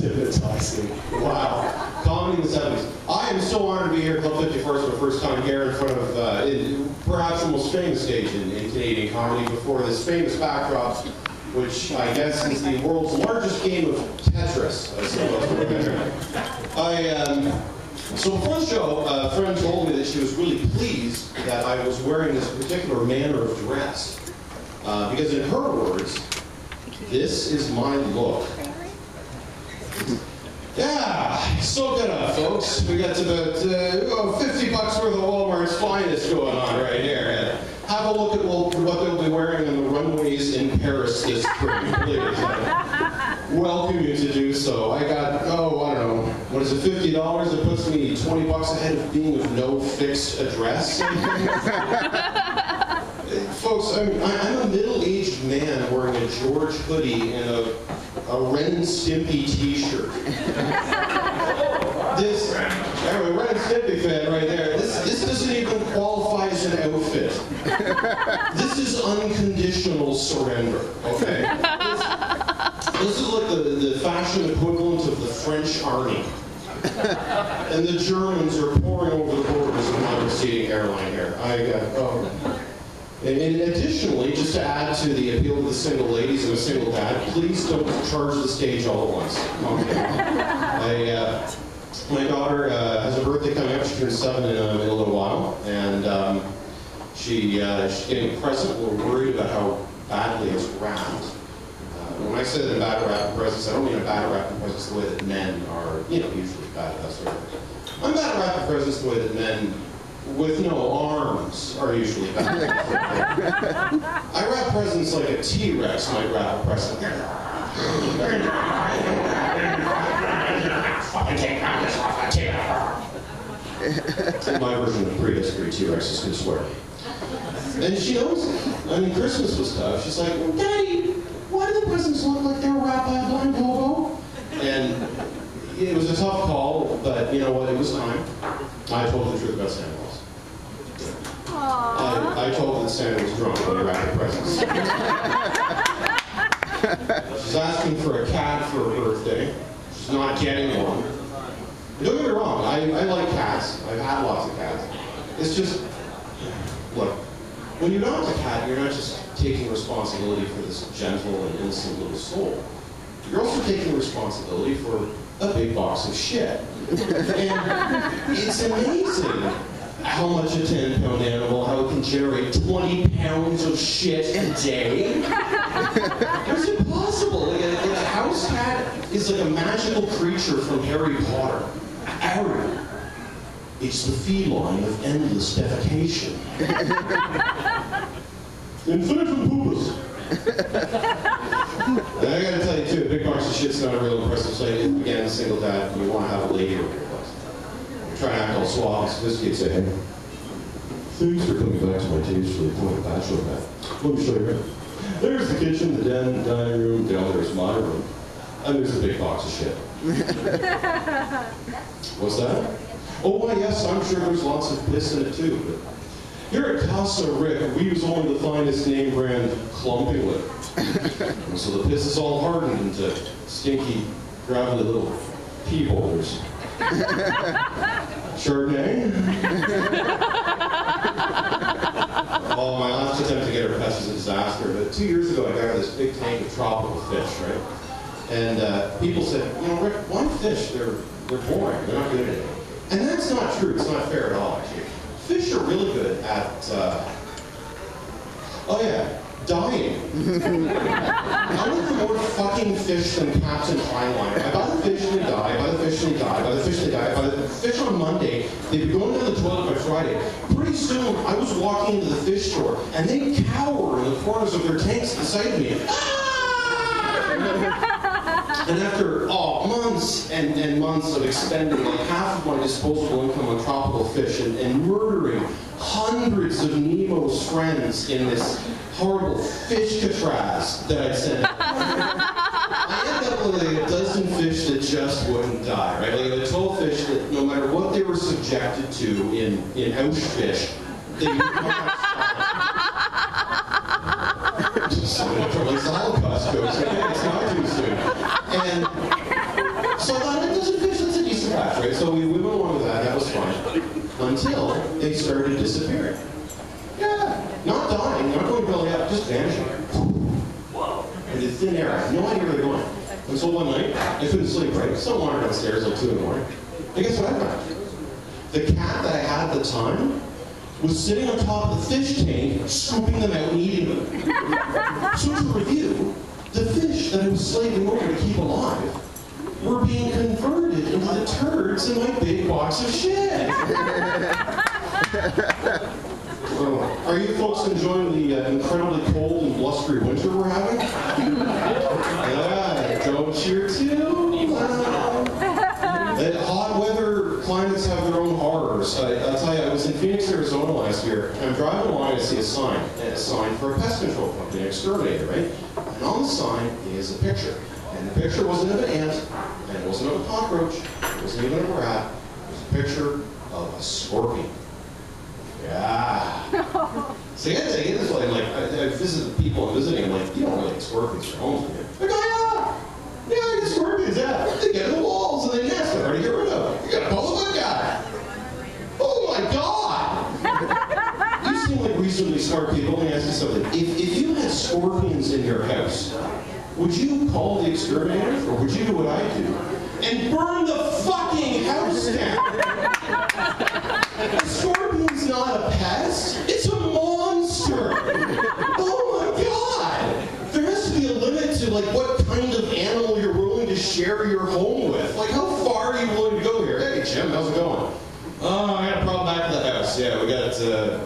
Timotizing. Wow. Comedy in the 70s. I am so honored to be here at Club 54 for the first time here in front of perhaps the most famous stage in Canadian comedy before this famous backdrop, which I guess is the world's largest game of Tetris. So before the show, a friend told me that she was really pleased that I was wearing this particular manner of dress. Because in her words, this is my look. Yeah, soak it up, folks. We got about $50 worth of Walmart's finest going on right here. Have a look at what they'll be wearing on the runways in Paris this spring, please. Welcome you to do so. I got, I don't know, what is it, $50? It puts me $20 ahead of being of no fixed address. Folks, I'm a middle-aged man wearing a George hoodie and a Ren and Stimpy t-shirt. Ren and Stimpy fan right there. This doesn't even qualify as an outfit. This is unconditional surrender, okay? This is like the fashion equivalent of the French army. And the Germans are pouring over the borders of my receding airline here. And additionally, just to add to the appeal to the single ladies and a single dad, please don't charge the stage all at once. My daughter has a birthday coming up. She turns 7 in a little while, and she's getting a present. We're worried about how badly it's wrapped. When I say that I'm bad at wrapping presents, I don't mean I'm bad at wrapping presents the way that men are, usually bad at that sort of thing. I'm bad at wrapping presents the way that men with no arms are usually bad. I wrap presents like a T-Rex might wrap a present. My version of prehistory T-Rexes can swear. And she knows it. I mean, Christmas was tough. She's like, well, Daddy, why do the presents look like they were wrapped by a blind hobo? And it was a tough call, but you know what? It was time. I told her the truth about Santa Claus. I told her that Santa was drunk when he wrapped the presents. She's asking for a cat for her birthday. She's not getting one. Don't get me wrong, I like cats. I've had lots of cats. It's just, look, when you adopt a cat, you're not just taking responsibility for this gentle and innocent little soul. You're also taking responsibility for a big box of shit. And it's amazing how much a 10-pound animal, how it can generate 20 pounds of shit a day. How's it possible? Like a house cat is like a magical creature from Harry Potter. Ariel. It's the feline of endless defecation. Infinitum pubis. And I gotta tell you too, a big box of shit's not a real impressive sight. Again, a single dad, you want to have a lady over your place. Try and act all suave and sophisticated, say, hey, thanks for coming back to my taste for the point of bachelor pad. Let me show you around. There's the kitchen, the den, the dining room, down there's my room. And there's a big box of shit. What's that? Oh, why, yes, I'm sure there's lots of piss in it too, but here at Casa Rick, we use only the finest name brand clumping liquor. So the piss is all hardened into stinky, gravelly little pee holders. Chardonnay? Oh, my last attempt to get her pets was a disaster, but 2 years ago I got her this big tank of tropical fish, right? And people said, Rick, why fish? They're boring, they're not good at anything. And that's not true, it's not fair at all, actually. Fish are really good at, dying. I want more fucking fish than Captain Highliner. I buy the fish and they die, I buy the fish and they die, I buy the fish and they die, I buy the fish on Monday, they'd be going down the toilet by Friday. Pretty soon, I was walking into the fish store, and they cower in the corners of their tanks at the sight of me. And after months and months of expending like half of my disposable income on tropical fish and murdering hundreds of Nemo's friends in this horrible fish catraz that I'd sent out, I ended up with like a dozen fish that just wouldn't die, right? Like a 12 fish that no matter what they were subjected to in Auschwitz, they would not stop. Just so the Holocaust goes, okay, it's not too soon. And So I thought, that's a fish, that's a decent catch, right? So we went along with that, that was fun. Until they started disappearing. Yeah, not dying, not going belly up, just vanishing. Into thin air, I had no idea where they're going. And so one night, I couldn't sleep, right? So I wandered downstairs like 2 in the morning. And guess what I found? The cat that I had at the time was sitting on top of the fish tank, scooping them out and eating them. So to review, the fish that I was slaving over to keep alive were being converted into the turds in my big box of shit. Are you folks enjoying the incredibly cold and blustery winter we're having? Yeah, don't cheer too. Hot weather climates have their own horrors. I'll tell you, I was in Phoenix, Arizona last year. I'm driving along and I see a sign for a pest control company, an exterminator, right? And on the sign is a picture. And the picture wasn't of an ant, and it wasn't of a cockroach, it wasn't even of a rat. It was a picture of a scorpion. Yeah. So you have to get this way, like, I visit the people I'm visiting, I'm like, you don't really like scorpions for homes, man. They go, yeah, I get scorpions, yeah. They get in the walls and they nest, they're hard to get rid of. You got a bullet guy. Oh my God! You seem like reasonably smart people. Let me ask you something. If you had scorpions in your house, would you call the exterminator, or would you do what I do and burn the fucking house down? A scorpion's not a pest. It's a monster. Oh my God. There has to be a limit to like what kind of animal you're willing to share your home with. Like how far are you willing to go here? Hey Jim, how's it going? Oh, I got a problem back to the house. Yeah, we got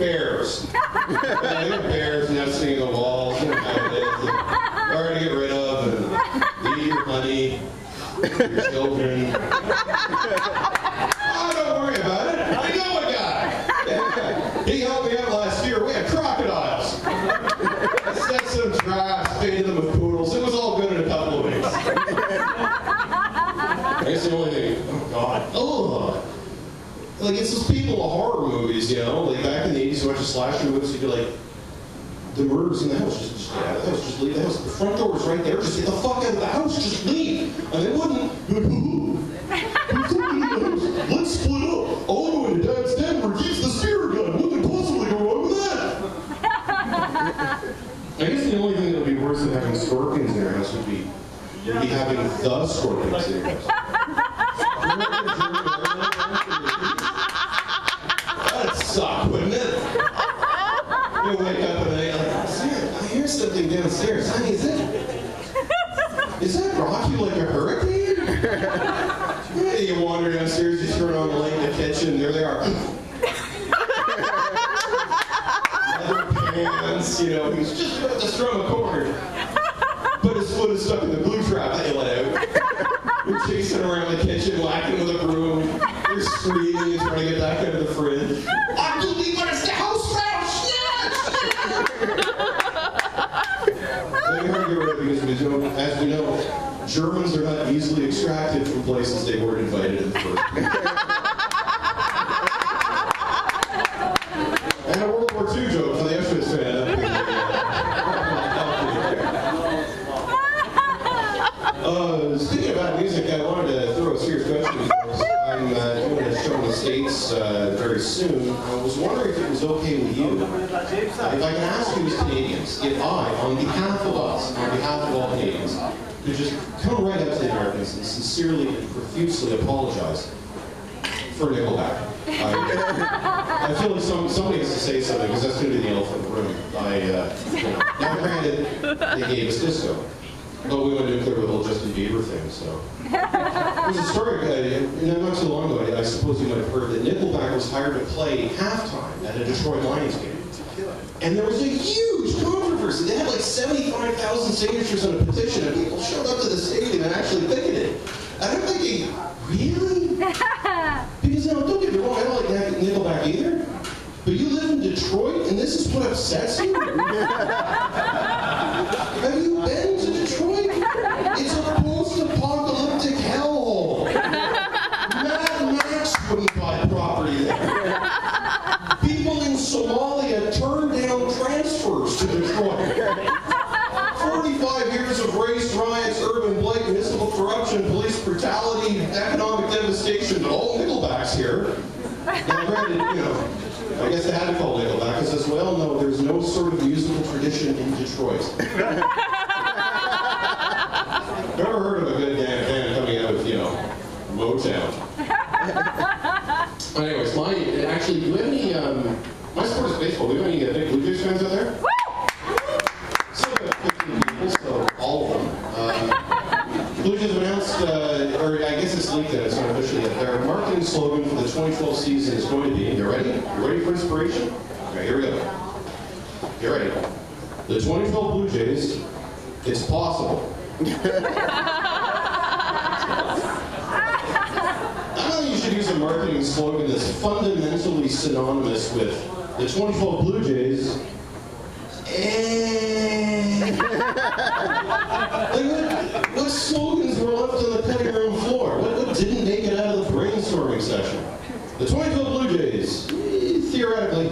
bears. Yeah, we got bears nesting in the walls. You know how it is. Hard to get rid of. And eat your honey. Your children. Oh, don't worry about it. I know a guy. Yeah. He helped me out last year. We had crocodiles. I set some traps, painted them with poodles. It was all good in a couple of weeks. That's the only thing. Oh, God. Oh. Like, it's those people in horror movies, you know? Like, back in the 80s, you watch the slasher movies, you'd be like, the murder's in the house, just get out of the house, just leave the house. The front door's right there, just get the fuck out of the house, just leave. And they wouldn't. Let's split up. I'll go into Dad's den where he keeps the spear gun. What could possibly go wrong with that? I guess the only thing that would be worse than having scorpions in your house would be having the scorpions in your house. That'd suck, wouldn't it? You wake up and you're like, I hear something downstairs. Honey, is that rocky like a hurricane? Yeah, you wander downstairs, you turn on the light in the kitchen, there they are. Leather pants, you know, he's just about to strum a chord. But his foot is stuck in the glue trap that you let out. You're chasing around the kitchen, whacking with a broom. You're screaming and trying to get back out of the fridge. I believe it's the house found because, as we know, Germans are not easily extracted from places they weren't invited in the first place. And a World War II joke for the Auschwitz fan. Speaking about music, I wanted to throw a serious question because I'm doing a show in the States very soon. I was wondering if it was okay with you if I can ask you as Canadians, if I, on behalf of us, on behalf of all Canadians, could just come right up to the Americans and sincerely and profusely apologize for Nickelback. I feel like somebody has to say something because that's going to be the elephant in the room. Now granted, they gave us disco. But we went nuclear with the whole Justin Bieber thing, so. There's a story, not too long ago, I suppose you might have heard that Nickelback was hired to play halftime at a Detroit Lions game. And there was a huge controversy. They had like 75,000 signatures on a petition, and people showed up to the stadium and actually picketed it. And I'm thinking, really? Because, don't get me wrong, I don't like Nickelback either. But you live in Detroit, and this is what upsets you? Have you been to Detroit? It's a post-apocalyptic hellhole. Mad Max wouldn't buy property there. People in Somalia turned down transfers to Detroit. 45 years of race riots, urban blight, municipal corruption, police brutality, really economic devastation, but all Nickelback's here. Now, granted, you know, I guess they had to call Nickelback, because as we all know, there's no sort of musical tradition in Detroit. Never heard of a good band coming out of, you know, Motown. Anyways, actually, do we have any, my sport is baseball. Do we have any big Blue Jays fans out there? So about 15 people, so all of them. Blue Jays have announced, or I guess it's leaked that it's not officially yet. Their marketing slogan for the 2012 season is going to be, you ready? You ready for inspiration? Okay, here we go. You ready? The 2012 Blue Jays, it's possible. I don't think you should use a marketing slogan that's fundamentally synonymous with the 2012 Blue Jays. Like what slogans were left on the cutting room floor? What didn't make it out of the brainstorming session? The 2012 Blue Jays, theoretically.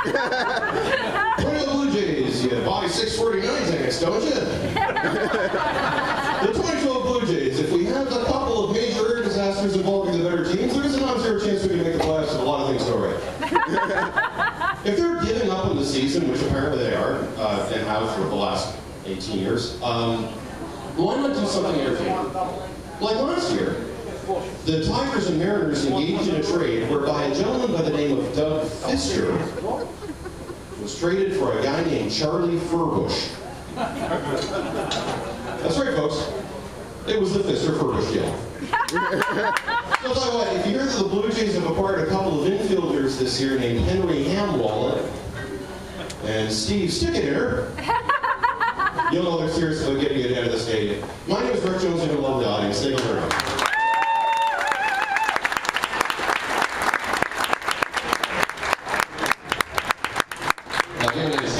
2012 Blue Jays, you buy 649 tickets, don't you? The 2012 Blue Jays, if we have a couple of major air disasters involving the better teams, there is a non-zero chance we can make the playoffs if a lot of things go right. If they're giving up on the season, which apparently they are, and have for the last 18 years, why not do something entertaining? Like last year, the Tigers and Mariners engaged in a trade whereby a gentleman by the name of Doug Fister was traded for a guy named Charlie Furbush. That's right, folks. It was the Fister-Furbush deal. So I'll tell you what, if you hear that the Blue Jays have acquired a couple of infielders this year named Henry Hamwallet and Steve Stickader, you'll know they're serious about getting it out of the stadium. My name is Rick Jones, and I love the audience. Thank you very much. Now, here it is.